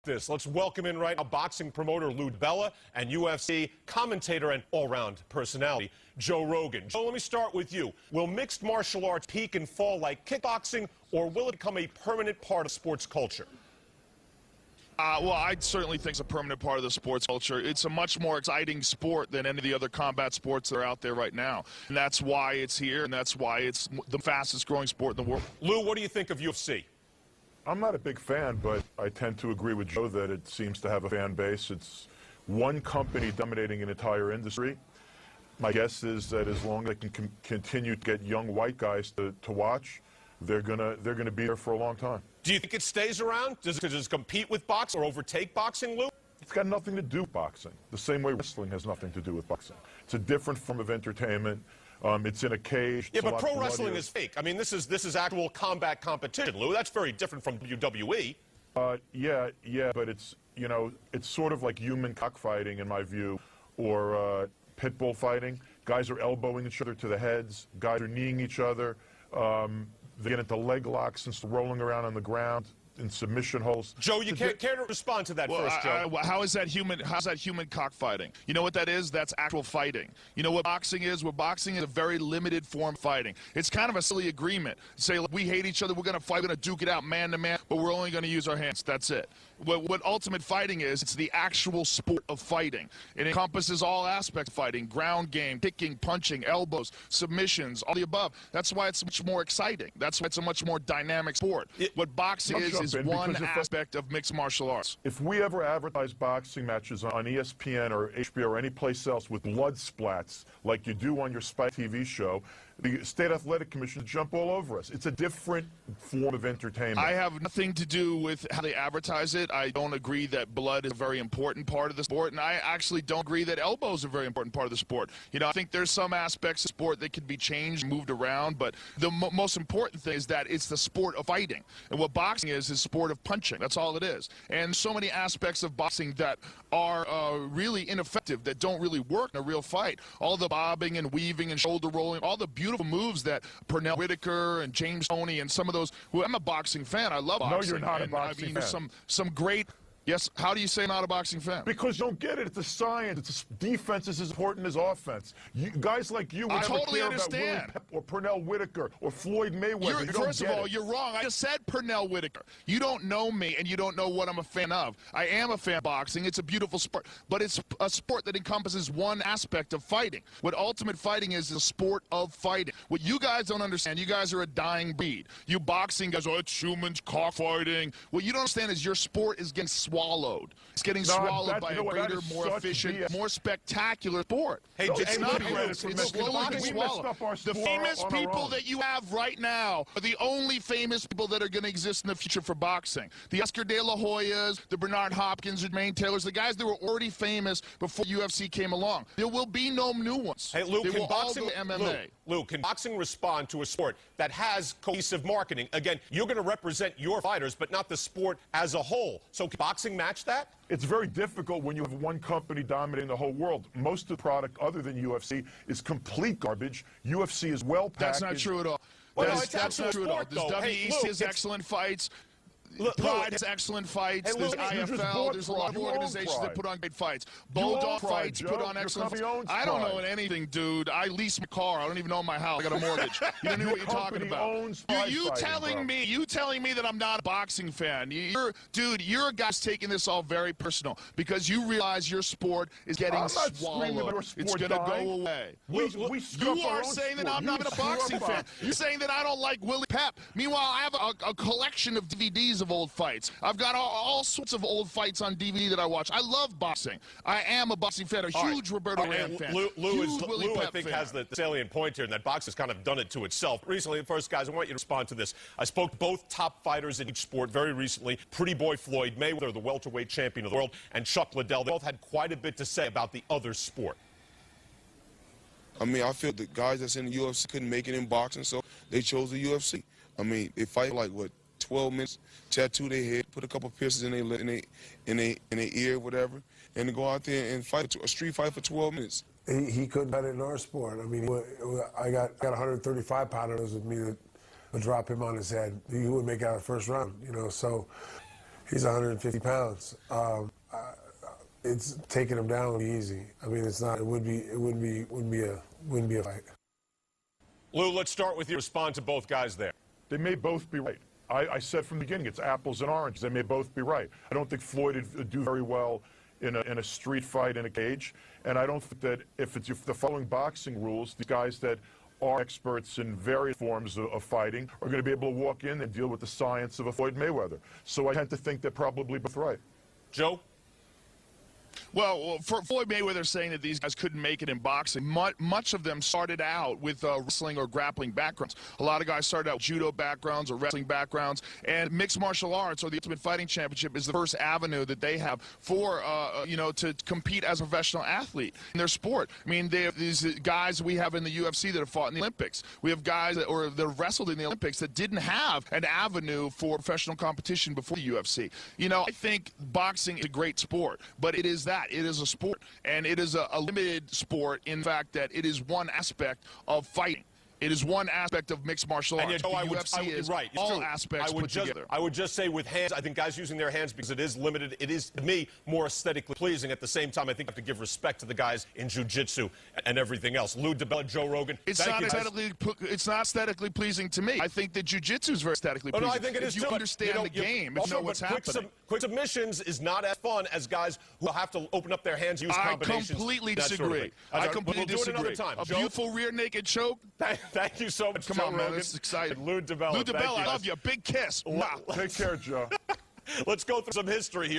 this. Let's welcome in right now boxing promoter Lou Bella and UFC commentator and all-round personality Joe Rogan. Joe, let me start with you. Will mixed martial arts peak and fall like kickboxing, or will it become a permanent part of sports culture? Well, I certainly think it's a permanent part of the sports culture. It's a much more exciting sport than any of the other combat sports that are out there right now. And that's why it's here, and that's why it's the fastest growing sport in the world. Lou, what do you think of UFC? I'm not a big fan, but I tend to agree with Joe that it seems to have a fan base. It's one company dominating an entire industry. My guess is that as long as they can continue to get young white guys to watch, they're gonna be there for a long time. Do you think it stays around? Does it compete with boxing or overtake boxing, Lou? It's got nothing to do with boxing. The same way wrestling has nothing to do with boxing. It's a different form of entertainment. It's in a cage. Yeah, but pro wrestling is fake. I mean, this is actual combat competition, Lou. That's very different from WWE. Yeah, but it's sort of like human cockfighting in my view, or pit bull fighting. Guys are elbowing each other to the heads. Guys are kneeing each other. They get into leg locks and rolling around on the ground in submission holes. Joe, you care to respond to that first, Joe? How's that human cockfighting? You know what that is? That's actual fighting. You know what boxing is? Well, boxing is a very limited form of fighting. It's kind of a silly agreement. Say, look, we hate each other, we're going to fight, we're going to duke it out man to man, but we're only going to use our hands. That's it. What ultimate fighting is, it's the actual sport of fighting. It encompasses all aspects of fighting: ground game, kicking, punching, elbows, submissions, all the above. That's why it's much more exciting. That's why it's a much more dynamic sport. What boxing is one aspect of mixed martial arts. If we ever advertise boxing matches on ESPN or HBO or any place else with blood splats like you do on your Spike TV show, the State Athletic Commission will jump all over us. It's a different form of entertainment. I have nothing to do with how they advertise it. I don't agree that blood is a very important part of the sport, and I actually don't agree that elbows are a very important part of the sport. You know, I think there's some aspects of sport that could be changed, moved around, but the most important thing is that it's the sport of fighting. And what boxing is sport of punching. That's all it is. And so many aspects of boxing that are really ineffective, that don't really work in a real fight. All the bobbing and weaving and shoulder rolling, all the beautiful moves that Pernell Whitaker and James Toney and some of those. Well, I'm a boxing fan. I love boxing. No, you're not a boxing fan. There's some great. Yes, how do you say not a boxing fan? Because you don't get it. It's a science. Defense is as important as offense. Guys like you would never care about Willie Pep or Pernell Whitaker or Floyd Mayweather. First of all, you're wrong. I just said Pernell Whitaker. You don't know me, and you don't know what I'm a fan of. I am a fan of boxing. It's a beautiful sport, but it's a sport that encompasses one aspect of fighting. What ultimate fighting is a sport of fighting. What you guys don't understand, you guys are a dying breed. You boxing guys, oh, it's humans, cockfighting. What you don't understand is your sport is getting swallowed. It's getting swallowed by a greater, more efficient, more spectacular sport. Hey, it's not yours. It's slowly getting swallowed. The famous people that you have right now are the only famous people that are going to exist in the future for boxing. The Oscar De La Hoyas, the Bernard Hopkins, the Jermaine Taylors, the guys that were already famous before UFC came along. There will be no new ones. Hey, Lou, they will all go MMA. Lou, can boxing respond to a sport that has cohesive marketing? Again, you're going to represent your fighters, but not the sport as a whole. So can boxing match that? It's very difficult when you have one company dominating the whole world. Most of the product other than UFC is complete garbage. UFC is well packaged. That's not true at all. Well, that's not true at all. WEC has excellent fights. Pride has excellent fights. There's IFL. There's a lot of organizations that put on great fights. Bulldog fights put on excellent fights. I don't know anything, dude. I lease my car. I don't even own my house. I got a mortgage. You don't know what you're talking about. You telling me that I'm not a boxing fan. Dude, you're a guy's taking this all very personal because you realize your sport is getting swallowed. It's going to go away. You are saying that I'm not a boxing fan. You're saying that I don't like Willie Pep. Meanwhile, I have a collection of DVDs of old fights. I've got all sorts of old fights on DVD that I watch. I love boxing. I am a boxing fan, a huge Roberto Ram fan. Lou, I think, has the salient point here, and that boxing has kind of done it to itself. Recently, first, guys, I want you to respond to this. I spoke to both top fighters in each sport very recently. Pretty boy Floyd Mayweather, the welterweight champion of the world, and Chuck Liddell. They both had quite a bit to say about the other sport. I mean, I feel the guys that's in the UFC couldn't make it in boxing, so they chose the UFC. I mean, they fight like, what, 12 minutes, tattoo their head, put a couple piercings in their ear, whatever, and to go out there and fight a street fight for 12 minutes. He couldn't fight it in our sport. I mean, I got 135 pounders with me to drop him on his head. He would make it out of the first round, you know. So He's 150 pounds. It's taking him down would be easy. I mean, it's not. It wouldn't be a fight. Lou, let's start with you. Respond to both guys there. They may both be right. I said from the beginning, it's apples and oranges. They may both be right. I don't think Floyd would do very well in a street fight in a cage, and I don't think that if the following boxing rules, the guys that are experts in various forms of fighting are going to be able to walk in and deal with the science of a Floyd Mayweather. So I tend to think they're probably both right. Joe? Well, for Floyd Mayweather saying that these guys couldn't make it in boxing, much of them started out with wrestling or grappling backgrounds. A lot of guys started out with judo backgrounds or wrestling backgrounds, and mixed martial arts or the Ultimate Fighting Championship is the first avenue that they have for, to compete as a professional athlete in their sport. I mean, they have these guys we have in the UFC that have fought in the Olympics. We have guys that have wrestled in the Olympics that didn't have an avenue for professional competition before the UFC. You know, I think boxing is a great sport, but it is that. It is a sport, and it is a limited sport in fact that it is one aspect of fighting. It is one aspect of mixed martial arts. And UFC is right. It's all true. aspects put together. I would just say with hands, I think guys using their hands because it is limited, it is, to me, more aesthetically pleasing. At the same time, I think you have to give respect to the guys in jiu-jitsu and everything else. Lou DiBella, Joe Rogan, it's not aesthetically pleasing to me. I think that jiu-jitsu is very aesthetically pleasing. No, I think it is if you understand the game, if you know what's happening. Quick submissions is not as fun as guys who have to open up their hands, use combinations. I completely disagree. Sort of I completely disagree. We'll do it another time. A beautiful rear naked choke. Thank you so much. Come on, man. This is exciting. Lou DiBella. Lou DiBella, I love you. Big kiss. Take care, Joe. Let's go through some history here.